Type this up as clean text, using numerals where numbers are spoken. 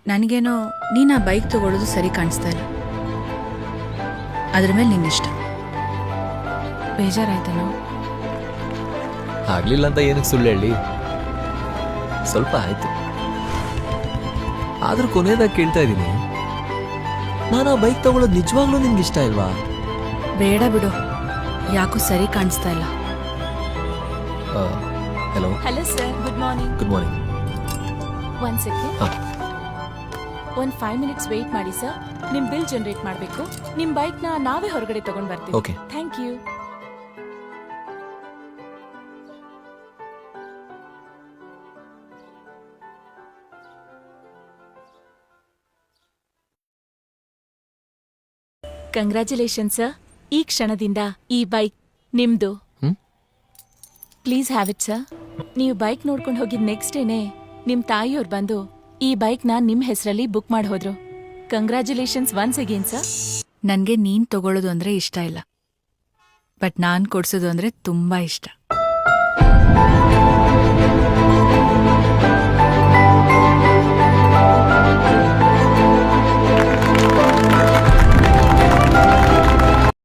ನನಗೇನೋ ನೀನು ಆ ಬೈಕ್ ತಗೊಳ್ಳೋದು ಸರಿ ಕಾಣಿಸ್ತಾ ಇಲ್ಲ. ಅದ್ರ ಮೇಲೆ ನಿನ್ನಿಷ್ಟ. ಬೇಜಾರಾಯ್ತೇನೋ? ಆಗ್ಲಿಲ್ಲ ಅಂತ ಏನಕ್ಕೆ ಸುಳ್ಳು ಹೇಳಿ, ಸ್ವಲ್ಪ ಆಯ್ತು. ಆದ್ರೂ ಕೊನೆಯದಾಗಿ ಕೇಳ್ತಾ ಇದ್ದೀನಿ, ನಾನು ಆ ಬೈಕ್ ತಗೊಳ್ಳೋದು ನಿಜವಾಗ್ಲೂ ನಿನ್ಗೆ ಇಷ್ಟ ಇಲ್ವಾ? ಬೇಡ ಬಿಡು, ಯಾಕೋ ಸರಿ ಕಾಣಿಸ್ತಾ ಇಲ್ಲ. Hello. Hello sir, good morning. Good morning. One second. ಹಾ. ಒಂದು 5 minutes ವೇಟ್ ಮಾಡಿ ಸರ್. ನಿಮ್ ಬಿಲ್ ಜನರೇಟ್ ಮಾಡಬೇಕು. ನಿಮ್ ಬೈಕ್ ನ ನಾವೇ ಹೊರಗಡೆ ತಗೊಂಡ್ ಬರ್ತೀವಿ. Okay. Thank you. Congratulation sir. ಈ ಕ್ಷಣದಿಂದ ಈ ಬೈಕ್ ನಿಮ್ದು. Please have it sir. ನೀವು ಬೈಕ್ ನೋಡ್ಕೊಂಡು ಹೋಗಿದ್ ನೆಕ್ಸ್ಟ್ ಡೇನೆ ನಿಮ್ ತಾಯಿಯವ್ರು ಬಂದು ಈ ಬೈಕ್ನ ನಿಮ್ ಹೆಸರಲ್ಲಿ ಬುಕ್ ಮಾಡಿ ಹೋದ್ರು. Congratulations once again sir. ನನಗೆ ನೀನ್ ತಗೊಳ್ಳೋದು ಅಂದ್ರೆ ಇಷ್ಟ ಇಲ್ಲ, ಬಟ್ ನಾನ್ ಕೊಡ್ಸೋದು ಅಂದ್ರೆ ತುಂಬಾ ಇಷ್ಟ.